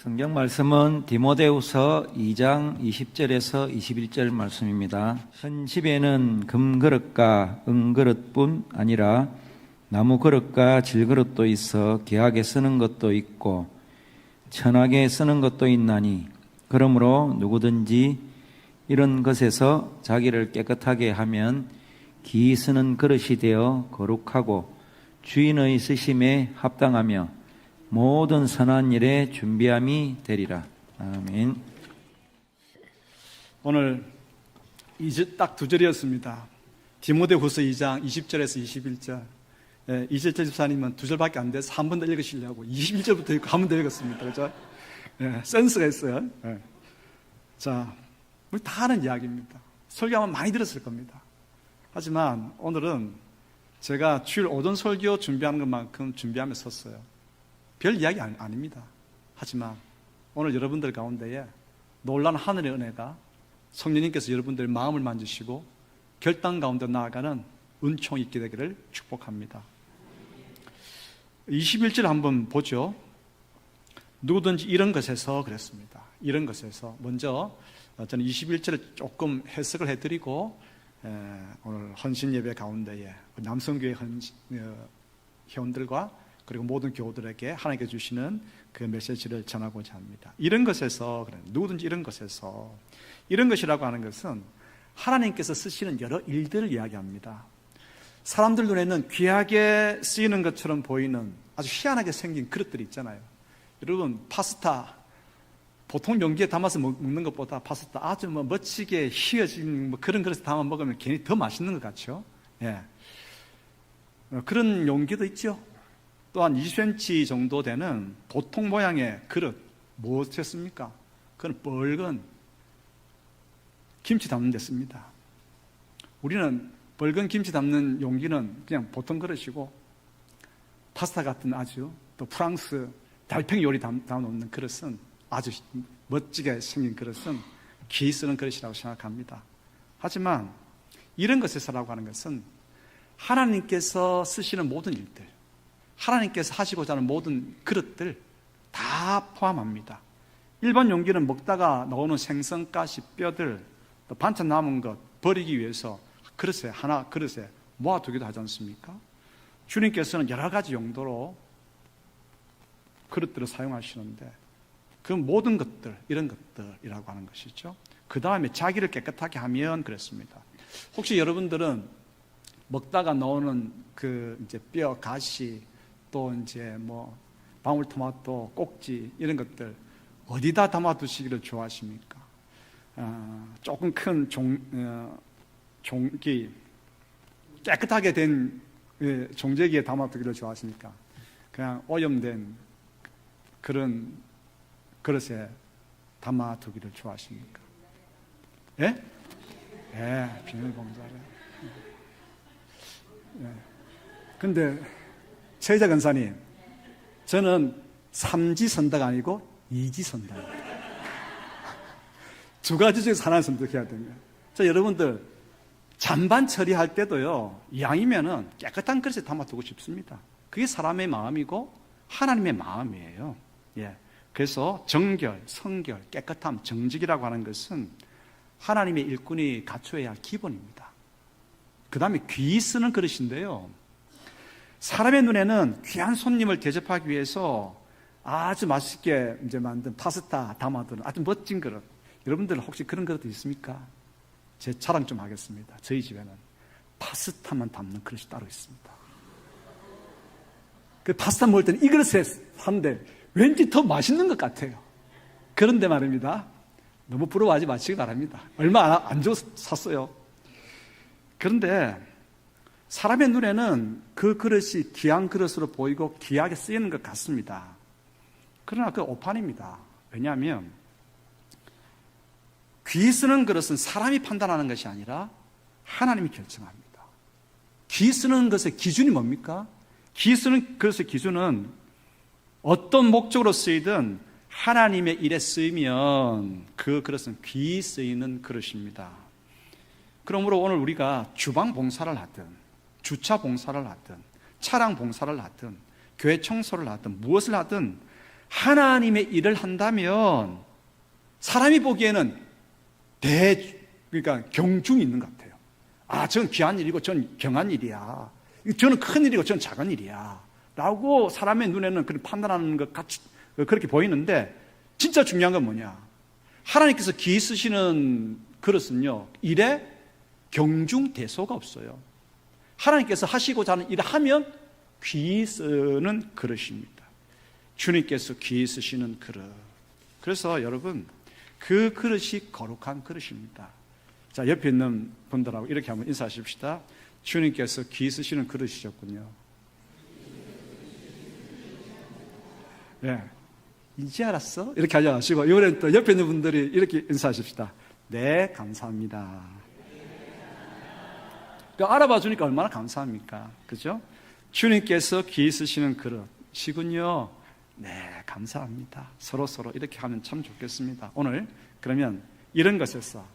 성경 말씀은 디모데후서 2장 20절에서 21절 말씀입니다. 현 집에는 금그릇과 은그릇뿐 아니라 나무 그릇과 질그릇도 있어 귀하게 쓰는 것도 있고 천하게 쓰는 것도 있나니 그러므로 누구든지 이런 것에서 자기를 깨끗하게 하면 기 쓰는 그릇이 되어 거룩하고 주인의 쓰심에 합당하며 모든 선한 일에 준비함이 되리라. 아멘. 오늘 딱 두 절이었습니다. 디모데후서 2장 20절에서 21절. 이재철 집사님은 두 절밖에 안 돼서 한 번 더 읽으시려고 21절부터 읽고 한 번 더 읽었습니다. 그렇죠? 센스가 있어요. 자, 우리 다 아는 이야기입니다. 설교하면 많이 들었을 겁니다. 하지만 오늘은 제가 주일 오전 설교 준비하는 것만큼 준비하면서 섰어요. 별 이야기 아닙니다. 하지만 오늘 여러분들 가운데에 놀라운 하늘의 은혜가 성령님께서 여러분들의 마음을 만지시고 결단 가운데 나아가는 은총이 있게 되기를 축복합니다. 21절 한번 보죠. 누구든지 이런 것에서 그랬습니다. 이런 것에서 먼저 저는 21절을 조금 해석을 해드리고 오늘 헌신 예배 가운데에 남성교회 회원들과 그리고 모든 교우들에게 하나님께 주시는 그 메시지를 전하고자 합니다. 이런 것에서, 누구든지 이런 것에서, 이런 것이라고 하는 것은 하나님께서 쓰시는 여러 일들을 이야기합니다. 사람들 눈에는 귀하게 쓰이는 것처럼 보이는 아주 희한하게 생긴 그릇들이 있잖아요. 여러분, 파스타, 보통 용기에 담아서 먹는 것보다 파스타 아주 멋지게 휘어진 그런 그릇에 담아 먹으면 괜히 더 맛있는 것 같죠? 예. 그런 용기도 있죠. 또한 20cm 정도 되는 보통 모양의 그릇, 무엇이었습니까? 그건 뻘건 김치 담는 데 씁니다. 우리는 뻘건 김치 담는 용기는 그냥 보통 그릇이고, 파스타 같은 아주 또 프랑스 달팽이 요리 담아놓는 그릇은 아주 멋지게 생긴 그릇은 기 쓰는 그릇이라고 생각합니다. 하지만 이런 것에서라고 하는 것은 하나님께서 쓰시는 모든 일들, 하나님께서 하시고자 하는 모든 그릇들 다 포함합니다. 일반 용기는 먹다가 나오는 생선, 가시, 뼈들, 또 반찬 남은 것 버리기 위해서 그릇에 모아두기도 하지 않습니까? 주님께서는 여러 가지 용도로 그릇들을 사용하시는데 그 모든 것들, 이런 것들이라고 하는 것이죠. 그 다음에 자기를 깨끗하게 하면 그랬습니다. 혹시 여러분들은 먹다가 나오는 이제 뼈, 가시, 또 이제 방울토마토, 꼭지 이런 것들 어디다 담아두시기를 좋아하십니까? 조금 큰 종기, 깨끗하게 된 종재기에 담아두기를 좋아하십니까? 그냥 오염된 그런 그릇에 담아두기를 좋아하십니까? 예? 예, 비닐봉다래. 예. 근데 최희자 권사님, 저는 3지 선다가 아니고 2지 선다입니다. 두 가지 중에서 하나를 선택해야 됩니다. 자, 여러분들 잔반 처리할 때도요, 이왕이면은 깨끗한 그릇에 담아두고 싶습니다. 그게 사람의 마음이고 하나님의 마음이에요. 예. 그래서 정결, 성결, 깨끗함, 정직이라고 하는 것은 하나님의 일꾼이 갖춰야 할 기본입니다. 그 다음에 귀 쓰는 그릇인데요, 사람의 눈에는 귀한 손님을 대접하기 위해서 아주 맛있게 이제 만든 파스타 담아두는 아주 멋진 그릇. 여러분들 혹시 그런 그릇 있습니까? 제 자랑 좀 하겠습니다. 저희 집에는 파스타만 담는 그릇이 따로 있습니다. 그 파스타 먹을 때는 이 그릇에 하는데 왠지 더 맛있는 것 같아요. 그런데 말입니다, 너무 부러워하지 마시기 바랍니다. 얼마 안 줘서 샀어요. 그런데 사람의 눈에는 그 그릇이 귀한 그릇으로 보이고 귀하게 쓰이는 것 같습니다. 그러나 그 오판입니다. 왜냐하면 귀 쓰는 그릇은 사람이 판단하는 것이 아니라 하나님이 결정합니다. 귀 쓰는 것의 기준이 뭡니까? 귀 쓰는 그릇의 기준은 어떤 목적으로 쓰이든 하나님의 일에 쓰이면 그 그릇은 귀 쓰이는 그릇입니다. 그러므로 오늘 우리가 주방 봉사를 하든 주차 봉사를 하든 차량 봉사를 하든 교회 청소를 하든 무엇을 하든 하나님의 일을 한다면 사람이 보기에는 그러니까 경중이 있는 것 같아요. 아, 전 귀한 일이고 전 경한 일이야. 저는 큰 일이고 전 작은 일이야. 라고 사람의 눈에는 그런 판단하는 것 같이 그렇게 보이는데, 진짜 중요한 건 뭐냐? 하나님께서 기이 쓰시는 그릇은요, 일에 경중대소가 없어요. 하나님께서 하시고자 하는 일을 하면 귀히 쓰는 그릇입니다. 주님께서 귀히 쓰시는 그릇. 그래서 여러분, 그 그릇이 거룩한 그릇입니다. 자, 옆에 있는 분들하고 이렇게 한번 인사하십시다. 주님께서 귀히 쓰시는 그릇이셨군요. 네. 이제 알았어? 이렇게 하지 마시고, 이번엔 또 옆에 있는 분들이 이렇게 인사하십시다. 네, 감사합니다. 알아봐 주니까 얼마나 감사합니까? 그죠? 주님께서 귀히 쓰시는 그릇이군요. 네, 감사합니다. 서로 이렇게 하면 참 좋겠습니다. 오늘 그러면 이런 것에서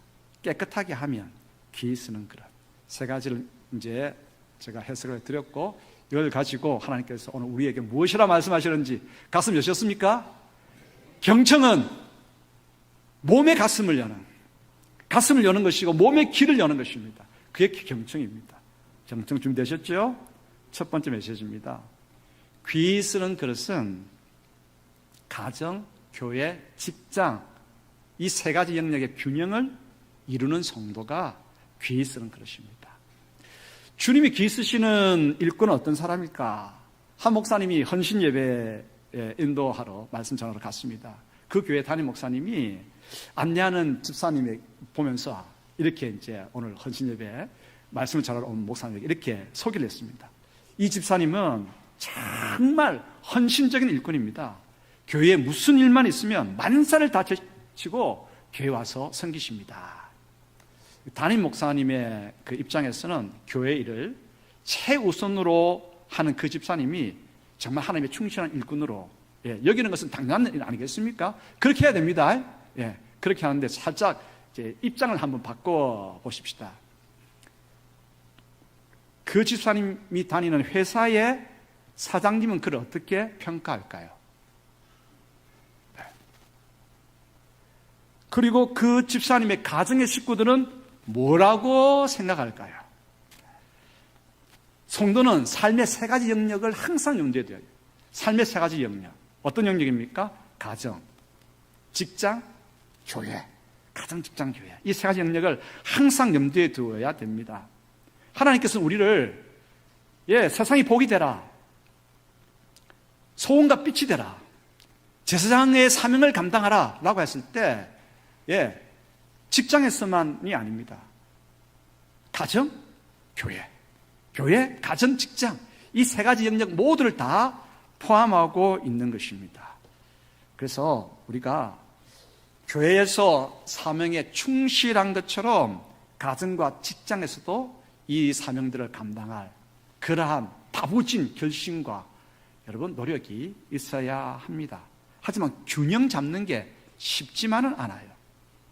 깨끗하게 하면 귀히 쓰는 그릇. 세 가지를 이제 제가 해석을 드렸고, 이걸 가지고 하나님께서 오늘 우리에게 무엇이라 말씀하시는지 가슴 여셨습니까? 경청은 몸의 가슴을 여는 것이고 몸의 귀를 여는 것입니다. 그게 경청입니다. 경청 준비되셨죠? 첫 번째 메시지입니다. 귀히 쓰는 그릇은 가정, 교회, 직장, 이 세 가지 영역의 균형을 이루는 성도가 귀히 쓰는 그릇입니다. 주님이 귀히 쓰시는 일꾼은 어떤 사람일까? 한 목사님이 헌신 예배에 인도하러 말씀 전하러 갔습니다. 그 교회 담임 목사님이 안내하는 집사님을 보면서 이렇게 이제 오늘 헌신 예배에 말씀을 전하러 온 목사님에게 이렇게 소개를 했습니다. 이 집사님은 정말 헌신적인 일꾼입니다. 교회에 무슨 일만 있으면 만사를 다 제치고 교회 와서 섬기십니다. 담임 목사님의 그 입장에서는 교회 일을 최우선으로 하는 그 집사님이 정말 하나님의 충실한 일꾼으로 여기는 것은 당연한 일 아니겠습니까? 그렇게 해야 됩니다. 그렇게 하는데 살짝 이제 입장을 한번 바꿔 보십시다. 그 집사님이 다니는 회사의 사장님은 그를 어떻게 평가할까요? 그리고 그 집사님의 가정의 식구들은 뭐라고 생각할까요? 성도는 삶의 세 가지 영역을 항상 염두에 둬야 돼요. 삶의 세 가지 영역. 어떤 영역입니까? 가정, 직장, 교회. 가정, 직장, 교회. 이 세 가지 영역을 항상 염두에 두어야 됩니다. 하나님께서는 우리를 세상이 복이 되라, 소원과 빛이 되라, 제사장의 사명을 감당하라 라고 했을 때 직장에서만이 아닙니다. 가정, 교회, 가정, 직장, 이 세 가지 영역 모두를 다 포함하고 있는 것입니다. 그래서 우리가 교회에서 사명에 충실한 것처럼 가정과 직장에서도 이 사명들을 감당할 그러한 다부진 결심과 여러분 노력이 있어야 합니다. 하지만 균형 잡는 게 쉽지만은 않아요.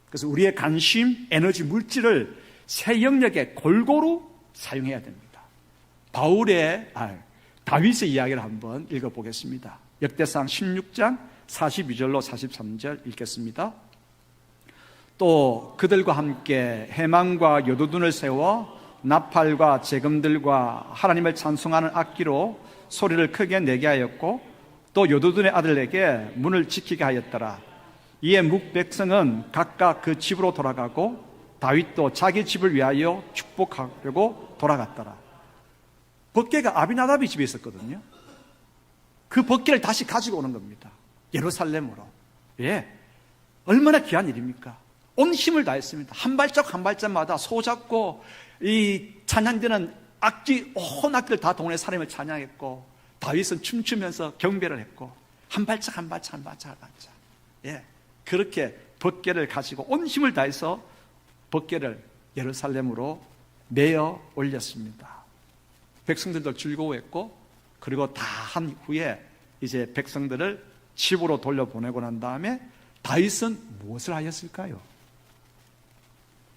그래서 우리의 관심, 에너지, 물질을 세 영역에 골고루 사용해야 됩니다. 다윗의 이야기를 한번 읽어보겠습니다. 역대상 16장 42절로 43절 읽겠습니다. 또 그들과 함께 해망과 여두둔을 세워 나팔과 재금들과 하나님을 찬송하는 악기로 소리를 크게 내게 하였고 또 여두둔의 아들에게 문을 지키게 하였더라. 이에 묵백성은 각각 그 집으로 돌아가고 다윗도 자기 집을 위하여 축복하려고 돌아갔더라. 법궤가 아비나답이 집에 있었거든요. 그 법궤를 다시 가지고 오는 겁니다. 예루살렘으로. 얼마나 귀한 일입니까? 온 힘을 다했습니다. 한 발짝 한 발짝마다 소잡고 이 찬양되는 악기, 온 악기를 다 동원해 하나님을 찬양했고 다윗은 춤추면서 경배를 했고 한 발짝 한 발짝 한 발짝 한 발짝 그렇게 법궤를 가지고 온 힘을 다해서 법궤를 예루살렘으로 내어 올렸습니다. 백성들도 즐거워했고 그리고 다 한 후에 이제 백성들을 집으로 돌려보내고 난 다음에 다윗은 무엇을 하였을까요?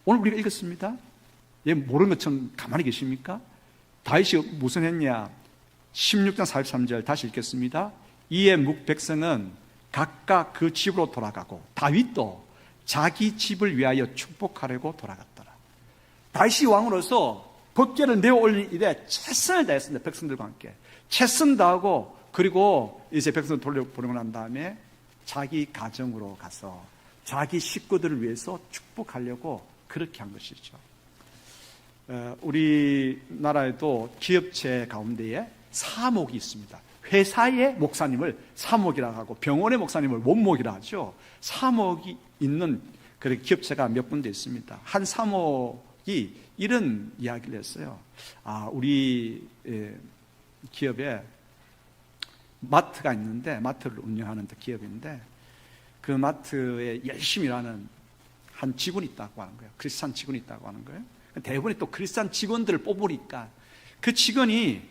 오늘 우리가 읽었습니다. 모르는 것처럼 가만히 계십니까? 다윗이 무슨 했냐? 16장 43절 다시 읽겠습니다. 이에 묵백성은 각각 그 집으로 돌아가고 다윗도 자기 집을 위하여 축복하려고 돌아갔더라. 다윗이 왕으로서 법궤를 내어 올린 이래 최선을 다했습니다. 백성들과 함께 최선 다하고, 그리고 이제 백성을 돌려보내고 난 다음에 자기 가정으로 가서 자기 식구들을 위해서 축복하려고 그렇게 한 것이죠. 우리나라에도 기업체 가운데에 사목이 있습니다. 회사의 목사님을 사목이라고 하고 병원의 목사님을 원목이라고 하죠. 사목이 있는 그런 기업체가 몇 군데 있습니다. 한 사목이 이런 이야기를 했어요. 우리 기업에 마트가 있는데, 마트를 운영하는 기업인데 그 마트에 열심히 일하는 한 직원이 있다고 하는 거예요. 크리스찬 직원이 있다고 하는 거예요. 대부분이 또 크리스찬 직원들을 뽑으니까 그 직원이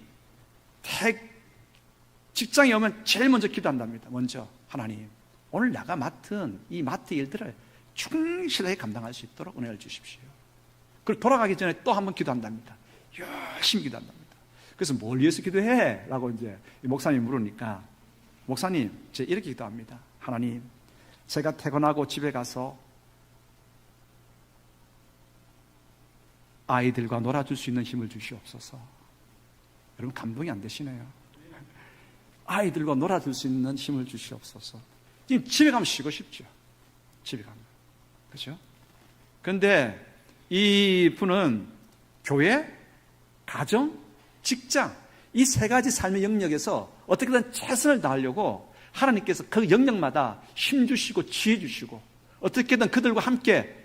직장에 오면 제일 먼저 기도한답니다. 먼저, 하나님, 오늘 내가 맡은 이 마트 일들을 충실하게 감당할 수 있도록 은혜를 주십시오. 그리고 돌아가기 전에 또 한 번 기도한답니다. 열심히 기도한답니다. 그래서 뭘 위해서 기도해? 라고 이제 목사님이 물으니까, 목사님, 제가 이렇게 기도합니다. 하나님, 제가 퇴근하고 집에 가서 아이들과 놀아줄 수 있는 힘을 주시옵소서. 여러분, 감동이 안 되시네요. 아이들과 놀아줄 수 있는 힘을 주시옵소서. 지금 집에 가면 쉬고 싶죠. 집에 가면. 그렇죠? 그런데 이 분은 교회, 가정, 직장, 이 세 가지 삶의 영역에서 어떻게든 최선을 다하려고 하나님께서 그 영역마다 힘 주시고 지혜 주시고 어떻게든 그들과 함께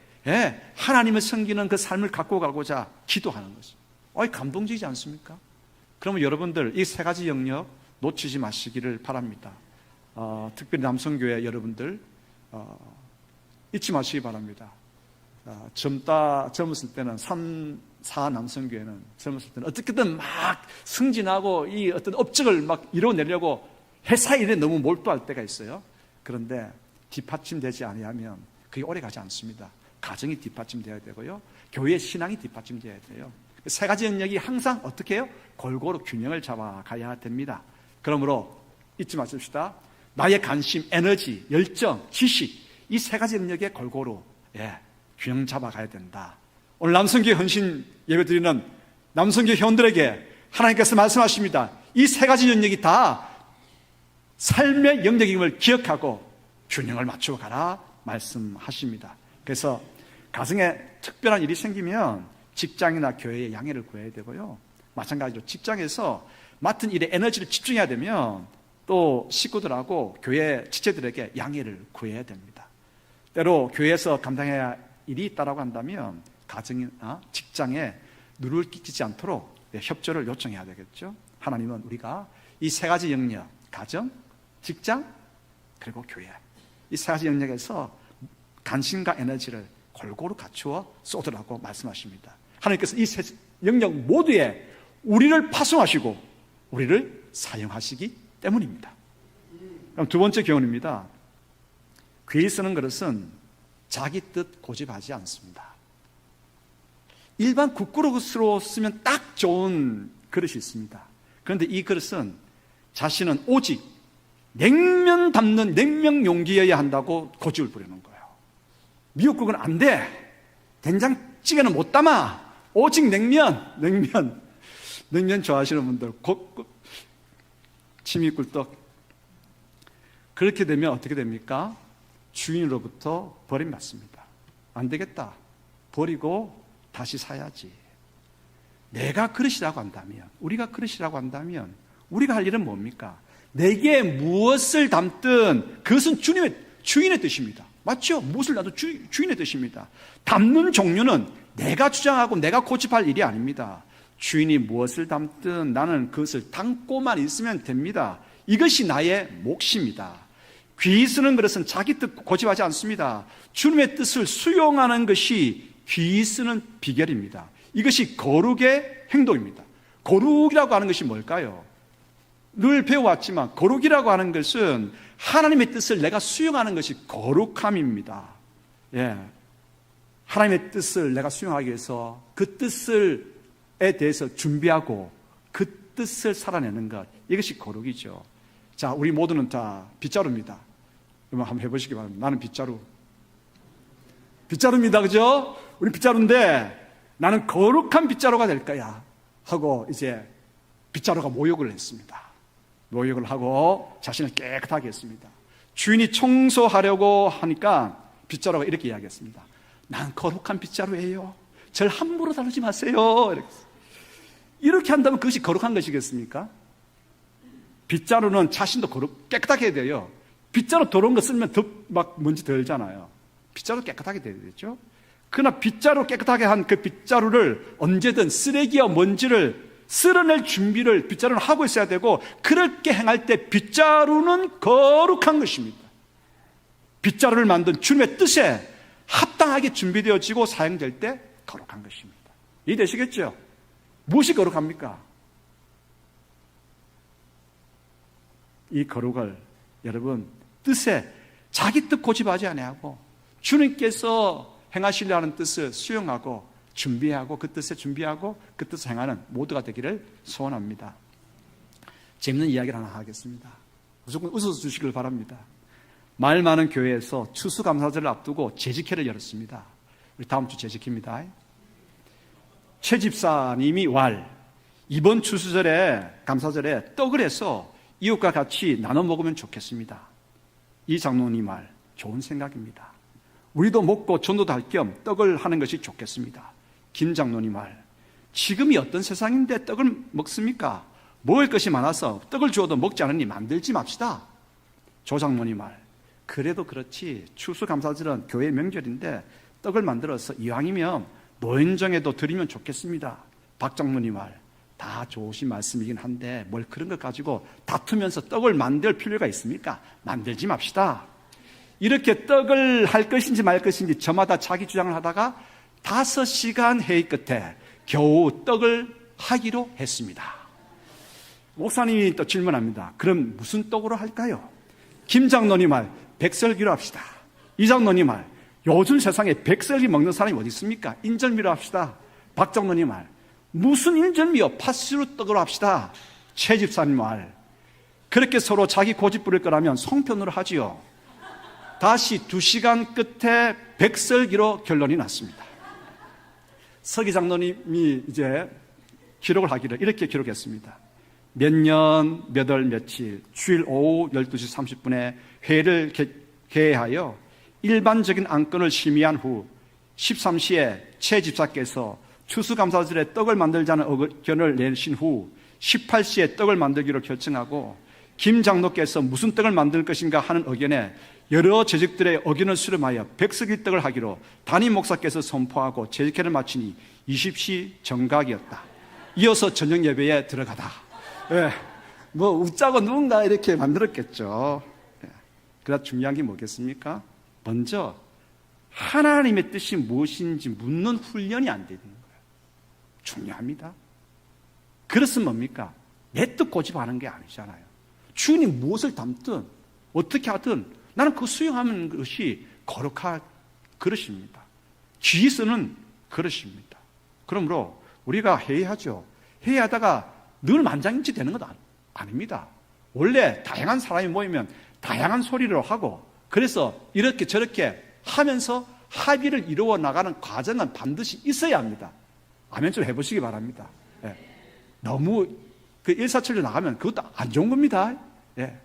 하나님을 섬기는 그 삶을 갖고 가고자 기도하는 거죠. 감동적이지 않습니까? 그러면 여러분들 이 세 가지 영역 놓치지 마시기를 바랍니다. 특별히 남성교회 여러분들 잊지 마시기 바랍니다. 젊었을 때는 3, 4 남성교회는 젊었을 때는 어떻게든 막 승진하고 이 어떤 업적을 막 이뤄내려고 회사 일에 너무 몰두할 때가 있어요. 그런데 뒷받침되지 아니하면 그게 오래 가지 않습니다. 가정이 뒷받침되어야 되고요. 교회의 신앙이 뒷받침되어야 돼요. 세 가지 영역이 항상 어떻게 해요? 골고루 균형을 잡아가야 됩니다. 그러므로 잊지 마십시다. 나의 관심, 에너지, 열정, 지식, 이 세 가지 영역에 골고루 균형 잡아가야 된다. 오늘 남성교회 헌신 예배드리는 남성교회 회원들에게 하나님께서 말씀하십니다. 이 세 가지 영역이 다 삶의 영역임을 기억하고 균형을 맞추어 가라 말씀하십니다. 그래서 가정에 특별한 일이 생기면 직장이나 교회에 양해를 구해야 되고요. 마찬가지로 직장에서 맡은 일에 에너지를 집중해야 되면 또 식구들하고 교회 지체들에게 양해를 구해야 됩니다. 때로 교회에서 감당해야 할 일이 있다고 한다면 가정이나 직장에 누를 끼치지 않도록 협조를 요청해야 되겠죠. 하나님은 우리가 이 세 가지 영역, 가정, 직장, 그리고 교회, 이 세 가지 영역에서 관심과 에너지를 골고루 갖추어 쏟으라고 말씀하십니다. 하나님께서 이 세 영역 모두에 우리를 파송하시고 우리를 사용하시기 때문입니다. 그럼 두 번째 교훈입니다. 귀 쓰는 그릇은 자기 뜻 고집하지 않습니다. 일반 국그릇으로 쓰면 딱 좋은 그릇이 있습니다. 그런데 이 그릇은 자신은 오직 냉면 담는 냉면 용기여야 한다고 고집을 부리는 거예요. 미역국은 안 돼. 된장찌개는 못 담아. 오직 냉면 좋아하시는 분들 침이 꿀떡. 그렇게 되면 어떻게 됩니까? 주인으로부터 버림받습니다. 안 되겠다. 버리고 다시 사야지. 내가 그릇이라고 한다면, 우리가 그릇이라고 한다면 우리가 할 일은 뭡니까? 내게 무엇을 담든 그것은 주인의 뜻입니다. 맞죠? 무엇을 놔도 주인의 뜻입니다. 담는 종류는 내가 주장하고 내가 고집할 일이 아닙니다. 주인이 무엇을 담든 나는 그것을 담고만 있으면 됩니다. 이것이 나의 몫입니다. 귀 쓰는 그릇은 자기 뜻 고집하지 않습니다. 주님의 뜻을 수용하는 것이 귀 쓰는 비결입니다. 이것이 거룩의 행동입니다. 거룩이라고 하는 것이 뭘까요? 늘 배워왔지만 거룩이라고 하는 것은 하나님의 뜻을 내가 수용하는 것이 거룩함입니다. 하나님의 뜻을 내가 수용하기 위해서 그 뜻에 대해서 준비하고 그 뜻을 살아내는 것, 이것이 거룩이죠. 자, 우리 모두는 다 빗자루입니다. 여러분 한번 해보시기 바랍니다. 나는 빗자루. 빗자루입니다. 그죠? 우리 빗자루인데 나는 거룩한 빗자루가 될 거야 하고 이제 빗자루가 모욕을 했습니다. 모욕을 하고 자신을 깨끗하게 했습니다. 주인이 청소하려고 하니까 빗자루가 이렇게 이야기했습니다. 난 거룩한 빗자루예요. 절 함부로 다루지 마세요. 이렇게 한다면 그것이 거룩한 것이겠습니까? 빗자루는 자신도 깨끗하게 해야 돼요. 빗자루 더러운 거 쓰면 더 막 먼지 들잖아요. 빗자루 깨끗하게 돼야 되죠. 그러나 빗자루 깨끗하게 한 그 빗자루를 언제든 쓰레기와 먼지를 쓸어낼 준비를 빗자루는 하고 있어야 되고, 그렇게 행할 때 빗자루는 거룩한 것입니다. 빗자루를 만든 주님의 뜻에 합당하게 준비되어지고 사용될 때 거룩한 것입니다. 이해되시겠죠? 무엇이 거룩합니까? 이 거룩을 여러분 뜻에 자기 뜻 고집하지 아니하고 주님께서 행하시려 하는 뜻을 수용하고 준비하고 그 뜻에 준비하고 그 뜻을 행하는 모두가 되기를 소원합니다. 재밌는 이야기를 하나 하겠습니다. 무조건 웃어서 주시길 바랍니다. 말 많은 교회에서 추수감사절을 앞두고 재직회를 열었습니다. 우리 다음 주 재직회입니다. 최 집사님이 이번 추수절에 감사절에 떡을 해서 이웃과 같이 나눠 먹으면 좋겠습니다. 이 장로님 말 좋은 생각입니다. 우리도 먹고 전도도 할 겸 떡을 하는 것이 좋겠습니다. 김 장로님 말, 지금이 어떤 세상인데 떡을 먹습니까? 먹을 것이 많아서 떡을 주어도 먹지 않으니 만들지 맙시다. 조 장로님 말, 그래도 그렇지 추수감사절은 교회 명절인데 떡을 만들어서 이왕이면 노인정에도 드리면 좋겠습니다. 박 장로님 말, 다 좋으신 말씀이긴 한데 뭘 그런 것 가지고 다투면서 떡을 만들 필요가 있습니까? 만들지 맙시다. 이렇게 떡을 할 것인지 말 것인지 저마다 자기 주장을 하다가 5시간 회의 끝에 겨우 떡을 하기로 했습니다. 목사님이 또 질문합니다. 그럼 무슨 떡으로 할까요? 김 장로님 말, 백설기로 합시다. 이 장로님 말, 요즘 세상에 백설기 먹는 사람이 어디 있습니까? 인절미로 합시다. 박 장로님 말, 무슨 인절미요? 팥시루 떡으로 합시다. 최 집사님 말, 그렇게 서로 자기 고집 부릴 거라면 송편으로 하지요. 다시 2시간 끝에 백설기로 결론이 났습니다. 서기 장로님이 이제 기록을 하기를 이렇게 기록했습니다. 몇 년, 몇 월, 며칠, 주일 오후 12시 30분에 회의를 개회하여 일반적인 안건을 심의한 후 13시에 최 집사께서 추수감사절에 떡을 만들자는 의견을 내신 후 18시에 떡을 만들기로 결정하고, 김 장로께서 무슨 떡을 만들 것인가 하는 의견에 여러 재직들의 의견을 수렴하여 백석이 떡을 하기로 담임 목사께서 선포하고 재직회를 마치니 20시 정각이었다. 이어서 저녁 예배에 들어가다. 예, 뭐 웃자고 누군가 이렇게 만들었겠죠. 예, 그러나 중요한 게 뭐겠습니까? 먼저 하나님의 뜻이 무엇인지 묻는 훈련이 안 되는 거예요. 중요합니다. 그것은 뭡니까? 내 뜻 고집하는 게 아니잖아요. 주님이 무엇을 담든 어떻게 하든 나는 그 수용하는 것이 거룩한 그릇입니다. 지혜서는 그릇입니다. 그러므로 우리가 회의하죠. 회의하다가 늘 만장일치 되는 건 아닙니다. 원래 다양한 사람이 모이면 다양한 소리를 하고, 그래서 이렇게 저렇게 하면서 합의를 이루어 나가는 과정은 반드시 있어야 합니다. 아멘 좀 해보시기 바랍니다. 예. 너무 그 일사천리 나가면 그것도 안 좋은 겁니다. 예.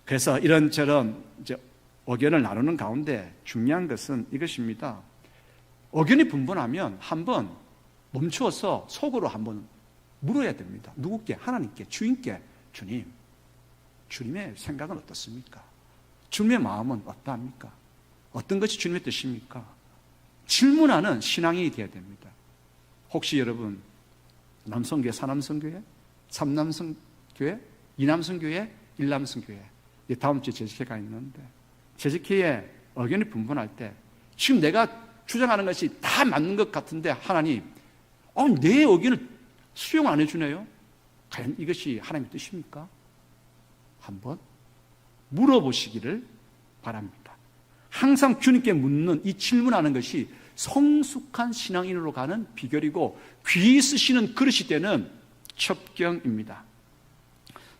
그래서 이런저런 이제 의견을 나누는 가운데 중요한 것은 이것입니다. 의견이 분분하면 한번 멈추어서 속으로 한번 물어야 됩니다. 누구께? 하나님께, 주인께. 주님, 주님의 생각은 어떻습니까? 주님의 마음은 어떠합니까? 어떤 것이 주님의 뜻입니까? 질문하는 신앙이 되어야 됩니다. 혹시 여러분 남성교회, 사남성교회, 삼남성교회, 이남성교회, 일남성교회 다음 주에 재직회가 있는데 재직회에 의견이 분분할 때 지금 내가 주장하는 것이 다 맞는 것 같은데 하나님 내 의견을 수용 안 해주네요. 과연 이것이 하나님의 뜻입니까? 한번 물어보시기를 바랍니다. 항상 주님께 묻는 이 질문하는 것이 성숙한 신앙인으로 가는 비결이고 귀 쓰시는 그릇이 되는 첩경입니다.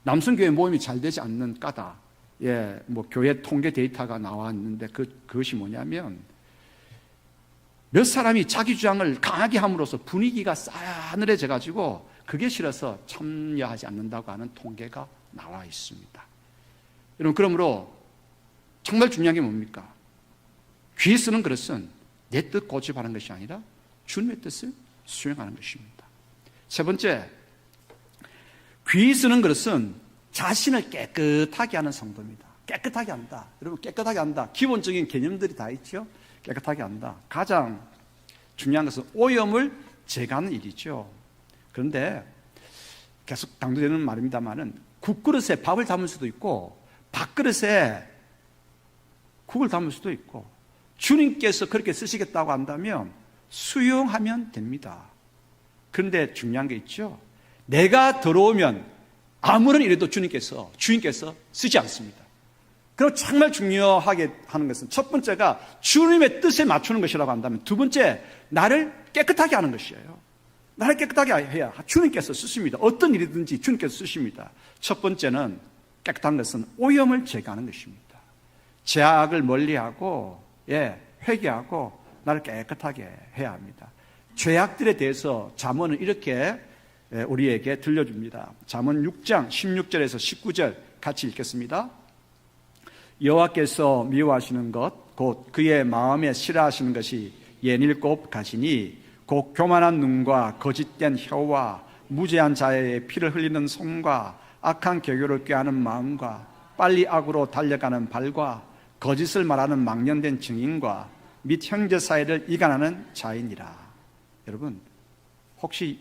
남성교회 모임이 잘 되지 않는 까닭, 뭐 교회 통계 데이터가 나왔는데 그것이 뭐냐면 몇 사람이 자기 주장을 강하게 함으로써 분위기가 싸늘해져 가지고 그게 싫어서 참여하지 않는다고 하는 통계가 나와 있습니다. 여러분, 그러므로 정말 중요한 게 뭡니까? 귀 쓰는 그릇은 내 뜻 고집하는 것이 아니라 주님의 뜻을 수행하는 것입니다. 세 번째, 귀 쓰는 그릇은 자신을 깨끗하게 하는 성도입니다. 깨끗하게 한다. 여러분, 깨끗하게 한다. 기본적인 개념들이 다 있죠. 깨끗하게 한다. 가장 중요한 것은 오염을 제거하는 일이죠. 그런데 계속 강조되는 말입니다만은 국그릇에 밥을 담을 수도 있고 밥그릇에 국을 담을 수도 있고 주님께서 그렇게 쓰시겠다고 한다면 수용하면 됩니다. 그런데 중요한 게 있죠. 내가 들어오면 아무런 일에도 주님께서 쓰지 않습니다. 그리고 정말 중요하게 하는 것은 첫 번째가 주님의 뜻에 맞추는 것이라고 한다면 두 번째, 나를 깨끗하게 하는 것이에요. 나를 깨끗하게 해야 주님께서 쓰십니다. 어떤 일이든지 주님께서 쓰십니다. 첫 번째는 깨끗한 것은 오염을 제거하는 것입니다. 죄악을 멀리하고 회개하고 나를 깨끗하게 해야 합니다. 죄악들에 대해서 잠언은 이렇게 우리에게 들려줍니다. 잠언 6장 16절에서 19절 같이 읽겠습니다. 여호와께서 미워하시는 것 곧 그의 마음에 싫어하시는 것이 옌일곱 가지니 곧 교만한 눈과 거짓된 혀와 무죄한 자의 피를 흘리는 손과 악한 개교를 꾀하는 마음과 빨리 악으로 달려가는 발과 거짓을 말하는 망령된 증인과 및 형제 사이를 이간하는 자이니라. 여러분, 혹시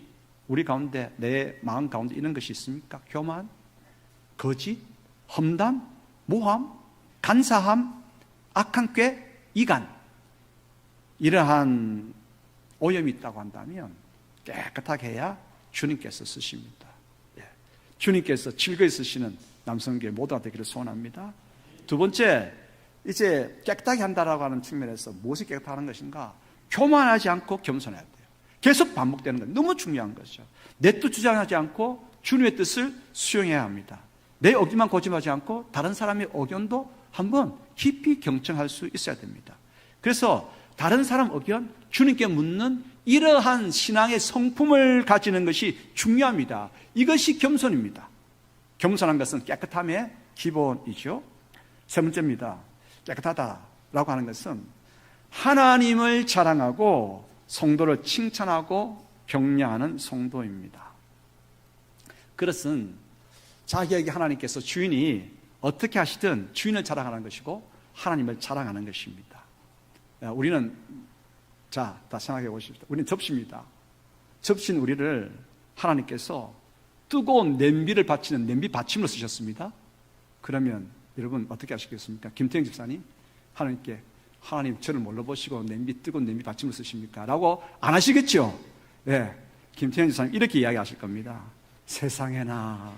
우리 가운데 내 마음 가운데 이런 것이 있습니까? 교만, 거짓, 험담, 모함, 간사함, 악한 꾀, 이간, 이러한 오염이 있다고 한다면 깨끗하게 해야 주님께서 쓰십니다. 주님께서 즐거이 쓰시는 남성교회 모두가 되기를 소원합니다. 두 번째, 이제 깨끗하게 한다라고 하는 측면에서 무엇이 깨끗하는 것인가? 교만하지 않고 겸손해야 돼요. 계속 반복되는 것, 너무 중요한 거죠. 내 뜻 주장하지 않고 주님의 뜻을 수용해야 합니다. 내 의견만 고집하지 않고 다른 사람의 의견도 한번 깊이 경청할 수 있어야 됩니다. 그래서 다른 사람 의견, 주님께 묻는 이러한 신앙의 성품을 가지는 것이 중요합니다. 이것이 겸손입니다. 겸손한 것은 깨끗함의 기본이죠. 세 번째입니다. 깨끗하다라고 하는 것은 하나님을 자랑하고 성도를 칭찬하고 격려하는 성도입니다. 그것은 자기에게 하나님께서 주인이 어떻게 하시든 주인을 자랑하는 것이고 하나님을 자랑하는 것입니다. 우리는 다 생각해 보십시오. 우리는 접시입니다. 접시는 우리를 하나님께서 뜨거운 냄비를 받치는 냄비 받침으로 쓰셨습니다. 그러면 여러분 어떻게 하시겠습니까? 김태형 집사님, 하나님께 하나님 저를 뭘로 보시고 뜨거운 냄비 받침으로 쓰십니까? 라고 안 하시겠죠? 김태형 집사님 이렇게 이야기하실 겁니다. 세상에나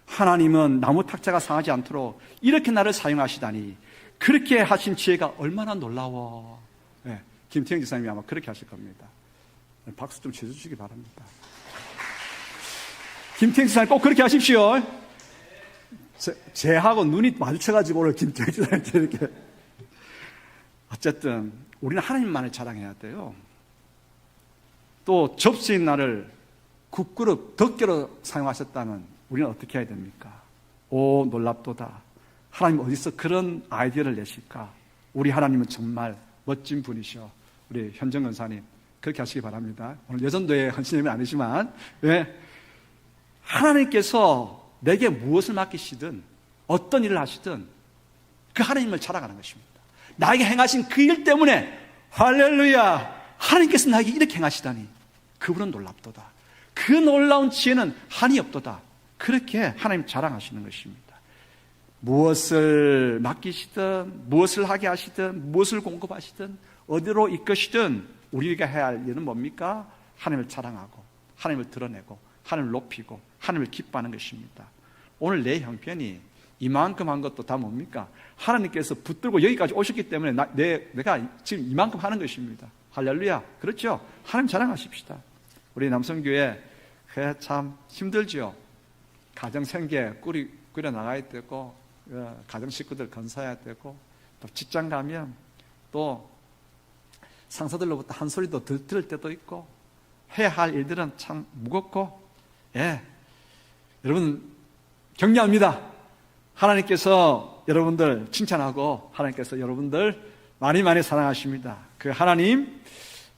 하나님은 나무 탁자가 상하지 않도록 이렇게 나를 사용하시다니 그렇게 하신 지혜가 얼마나 놀라워. 김태형 집사님이 아마 그렇게 하실 겁니다. 박수 좀 쳐주시기 바랍니다. 김태형 집사님 꼭 그렇게 하십시오. 제하고 눈이 마주쳐가지고 오늘 김태형 집사님한테 이렇게. 어쨌든 우리는 하나님만을 자랑해야 돼요. 또 접시인 나를 국그릇 덮개로 사용하셨다면 우리는 어떻게 해야 됩니까? 오, 놀랍도다. 하나님 어디서 그런 아이디어를 내실까? 우리 하나님은 정말 멋진 분이셔. 우리 현정 권사님 그렇게 하시기 바랍니다. 오늘 여전도에 헌신님은 아니지만 하나님께서 내게 무엇을 맡기시든 어떤 일을 하시든 그 하나님을 자랑하는 것입니다. 나에게 행하신 그 일 때문에 할렐루야, 하나님께서 나에게 이렇게 행하시다니 그분은 놀랍도다. 그 놀라운 지혜는 한이 없도다. 그렇게 하나님 자랑하시는 것입니다. 무엇을 맡기시든 무엇을 하게 하시든 무엇을 공급하시든 어디로 이끄시든 우리가 해야 할 일은 뭡니까? 하나님을 자랑하고 하나님을 드러내고 하나님을 높이고 하나님을 기뻐하는 것입니다. 오늘 내 형편이 이만큼 한 것도 다 뭡니까? 하나님께서 붙들고 여기까지 오셨기 때문에 내가 지금 이만큼 하는 것입니다. 할렐루야. 그렇죠? 하나님 자랑하십시다. 우리 남성교회 참 힘들죠. 가정 생계 꾸려 나가야 되고 가정 식구들 건사해야 되고, 또 직장 가면 또 상사들로부터 한 소리도 들을 때도 있고, 해야 할 일들은 참 무겁고, 예, 여러분 격려합니다. 하나님께서 여러분들 칭찬하고 하나님께서 여러분들 많이 많이 사랑하십니다. 그 하나님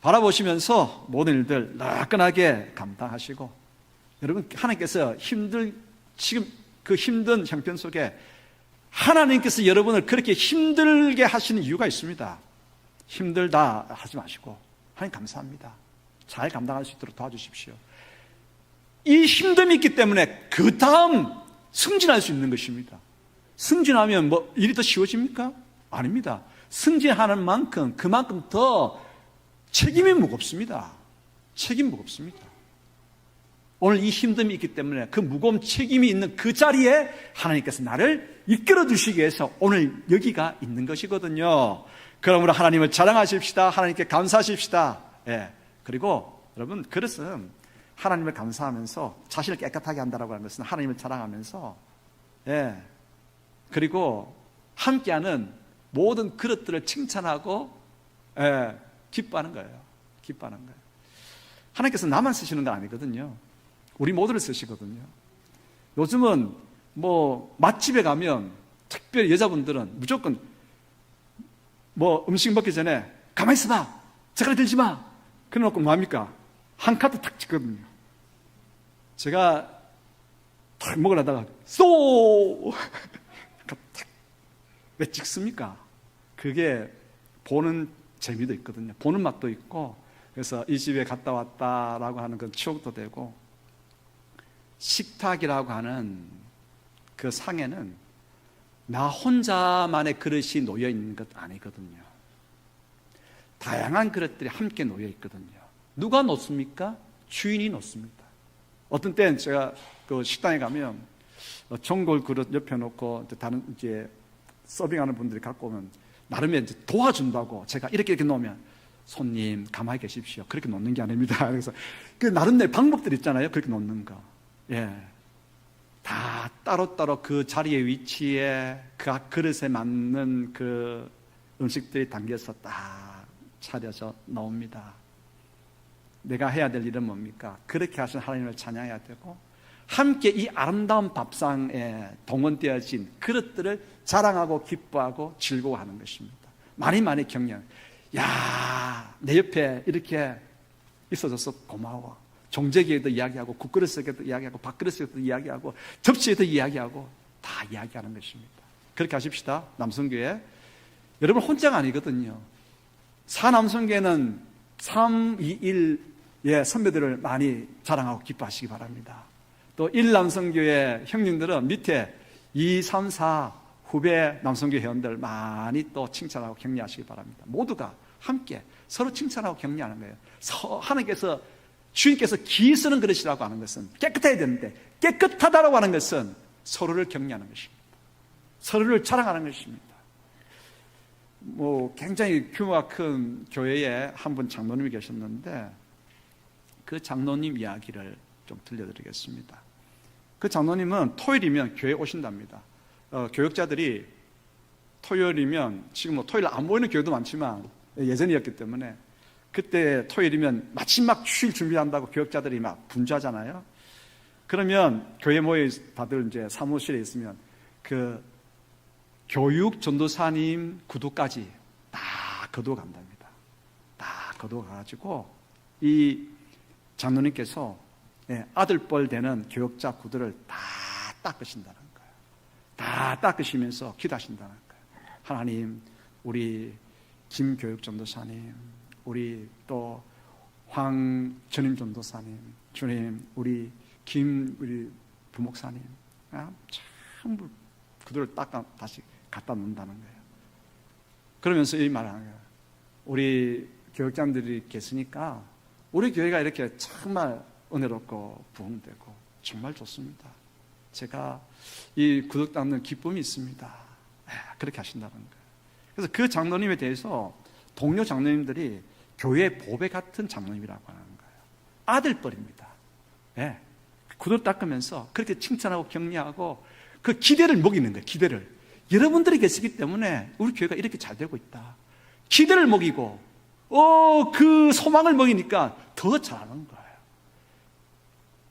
바라보시면서 모든 일들 라끈하게 감당하시고, 여러분 하나님께서 지금 그 힘든 형편 속에 하나님께서 여러분을 그렇게 힘들게 하시는 이유가 있습니다. 힘들다 하지 마시고 하나님 감사합니다. 잘 감당할 수 있도록 도와주십시오. 이 힘듦이 있기 때문에 그 다음 승진할 수 있는 것입니다. 승진하면 뭐 일이 더 쉬워집니까? 아닙니다. 승진하는 만큼 그만큼 더 책임이 무겁습니다. 책임 무겁습니다. 오늘 이 힘듦이 있기 때문에 그 무거운 책임이 있는 그 자리에 하나님께서 나를 이끌어 주시기 위해서 오늘 여기가 있는 것이거든요. 그러므로 하나님을 자랑하십시다. 하나님께 감사하십시다. 예. 그리고 여러분, 그릇은 하나님을 감사하면서 자신을 깨끗하게 한다라고 하는 것은 하나님을 자랑하면서, 예, 그리고 함께하는 모든 그릇들을 칭찬하고, 예, 기뻐하는 거예요. 기뻐하는 거예요. 하나님께서 나만 쓰시는 건 아니거든요. 우리 모두를 쓰시거든요. 요즘은 뭐 맛집에 가면 특별히 여자분들은 무조건 뭐 음식 먹기 전에 가만히 있어봐, 젓가락 들지 마, 그래 놓고 뭐합니까? 한 카드 탁 찍거든요. 제가 탁 먹으려다가 왜 찍습니까? 그게 보는 재미도 있거든요. 보는 맛도 있고, 그래서 이 집에 갔다 왔다라고 하는 건 추억도 되고, 식탁이라고 하는 그 상에는 나 혼자만의 그릇이 놓여 있는 것 아니거든요. 다양한 그릇들이 함께 놓여 있거든요. 누가 놓습니까? 주인이 놓습니다. 어떤 때는 제가 그 식당에 가면 전골 그릇 옆에 놓고 다른 이제 서빙하는 분들이 갖고 오면 나름의 이제 도와준다고 제가 이렇게 놓으면 손님 가만히 계십시오. 그렇게 놓는 게 아닙니다. 그래서 그 나름의 방법들 있잖아요. 그렇게 놓는 거. 예. 다 따로따로 그 자리의 위치에 그 그릇에 맞는 그 음식들이 담겨서 딱 차려져 나옵니다. 내가 해야 될 일은 뭡니까? 그렇게 하신 하나님을 찬양해야 되고, 함께 이 아름다운 밥상에 동원되어진 그릇들을 자랑하고 기뻐하고 즐거워하는 것입니다. 많이 많이 격려. 야, 내 옆에 이렇게 있어줘서 고마워. 종재기에도 이야기하고, 국그릇에도 이야기하고, 밥그릇에도 이야기하고, 접시에도 이야기하고, 다 이야기하는 것입니다. 그렇게 하십시다. 남성교회. 여러분 혼자가 아니거든요. 사남성교회는 321의 선배들을 많이 자랑하고 기뻐하시기 바랍니다. 또 1남성교회 형님들은 밑에 2, 3, 4 후배 남성교회 회원들 많이 또 칭찬하고 격려하시기 바랍니다. 모두가 함께 서로 칭찬하고 격려하는 거예요. 하나님께서, 주인께서 기 쓰는 그릇이라고 하는 것은 깨끗해야 되는데, 깨끗하다라고 하는 것은 서로를 격려하는 것입니다. 서로를 자랑하는 것입니다. 뭐 굉장히 규모가 큰 교회에 한 분 장로님이 계셨는데, 그 장로님 이야기를 좀 들려드리겠습니다. 그 장로님은 토요일이면 교회에 오신답니다. 교역자들이 토요일이면, 지금 뭐 토요일 안 모이는 교회도 많지만 예전이었기 때문에, 그때 토요일이면 마침 막 휴일 준비한다고 교역자들이 막 분주하잖아요. 그러면 교회 모여 다들 이제 사무실에 있으면 그 교육 전도사님 구두까지 다 거두어 간답니다. 다 거두어 가가지고 이 장로님께서 아들뻘 되는 교역자 구두를 다 닦으신다는 거예요. 다 닦으시면서 기도하신다는 거예요. 하나님, 우리 김교육 전도사님, 우리 또 황전임 전도사님, 주님, 우리 부목사님, 참 구두를 닦아 다시 갖다 놓는다는 거예요. 그러면서 이 말을 하는 거예요. 우리 교육장들이 계시니까 우리 교회가 이렇게 정말 은혜롭고 부흥되고 정말 좋습니다. 제가 이 구두 닦는 기쁨이 있습니다. 그렇게 하신다는 거예요. 그래서 그 장로님에 대해서 동료 장로님들이 교회의 보배 같은 장로님이라고 하는 거예요. 아들뻘입니다. 구두 닦으면서 그렇게 칭찬하고 격려하고 그 기대를 먹이는 거예요. 기대를. 여러분들이 계시기 때문에 우리 교회가 이렇게 잘 되고 있다. 기대를 먹이고, 그 소망을 먹이니까 더 잘하는 거예요.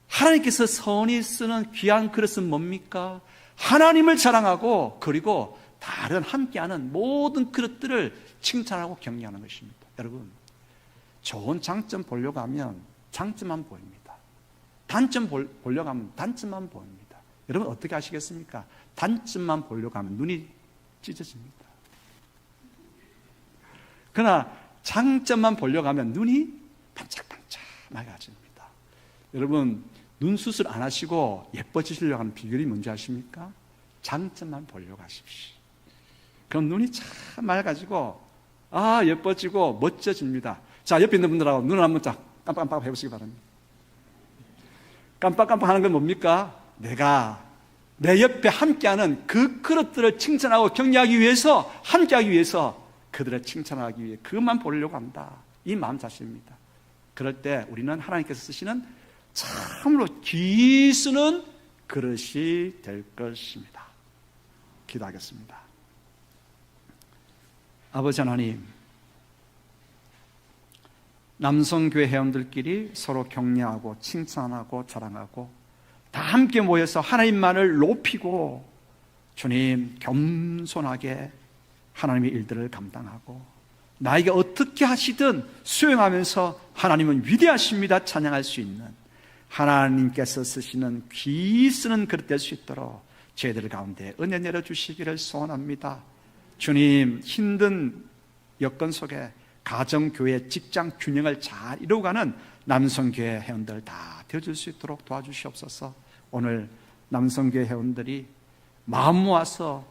하나님께서 선이 쓰는 귀한 그릇은 뭡니까? 하나님을 자랑하고, 그리고 다른 함께하는 모든 그릇들을 칭찬하고 격려하는 것입니다. 여러분, 좋은 장점 보려고 하면 장점만 보입니다. 단점 보려고 하면 단점만 보입니다. 여러분 어떻게 하시겠습니까? 단점만 보려고 하면 눈이 찢어집니다. 그러나 장점만 보려고 하면 눈이 반짝반짝 맑아집니다. 여러분, 눈 수술 안 하시고 예뻐지시려고 하는 비결이 뭔지 아십니까? 장점만 보려고 하십시오. 그럼 눈이 참 맑아지고, 예뻐지고 멋져집니다. 자, 옆에 있는 분들하고 눈을 한번 딱 깜빡깜빡 해보시기 바랍니다. 깜빡깜빡 하는 건 뭡니까? 내가 내 옆에 함께하는 그 그릇들을 칭찬하고 격려하기 위해서, 함께하기 위해서, 그들을 칭찬하기 위해 그것만 보려고 한다. 이 마음 자체입니다. 그럴 때 우리는 하나님께서 쓰시는 참으로 귀 쓰는 그릇이 될 것입니다. 기도하겠습니다. 아버지 하나님, 남성교회 회원들끼리 서로 격려하고 칭찬하고 자랑하고 다 함께 모여서 하나님만을 높이고, 주님, 겸손하게 하나님의 일들을 감당하고 나에게 어떻게 하시든 수용하면서 하나님은 위대하십니다 찬양할 수 있는 하나님께서 쓰시는 귀 쓰는 그릇 될 수 있도록 저희들 가운데 은혜 내려주시기를 소원합니다. 주님, 힘든 여건 속에 가정, 교회, 직장 균형을 잘 이루어가는 남성교회 회원들 다 되어줄 수 있도록 도와주시옵소서. 오늘 남성교회 회원들이 마음 모아서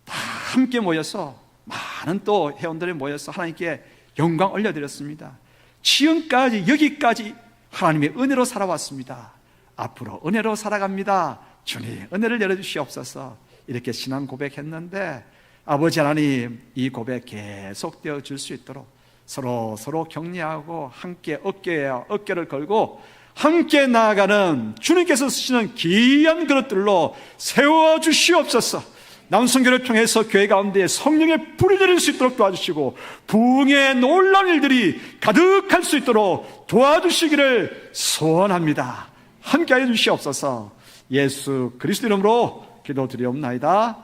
다 함께 모여서, 많은 또 회원들이 모여서 하나님께 영광 올려드렸습니다. 지금까지 여기까지 하나님의 은혜로 살아왔습니다. 앞으로 은혜로 살아갑니다. 주님, 은혜를 열어주시옵소서. 이렇게 신앙 고백했는데 아버지 하나님, 이 고백 계속되어 줄 수 있도록 서로 격려하고 함께 어깨를 걸고 함께 나아가는 주님께서 쓰시는 귀한 그릇들로 세워주시옵소서. 남성교회를 통해서 교회 가운데 성령의 불이 내릴 수 있도록 도와주시고 부흥의 놀라운 일들이 가득할 수 있도록 도와주시기를 소원합니다. 함께하여 주시옵소서. 예수 그리스도 이름으로 기도드리옵나이다.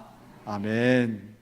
아멘.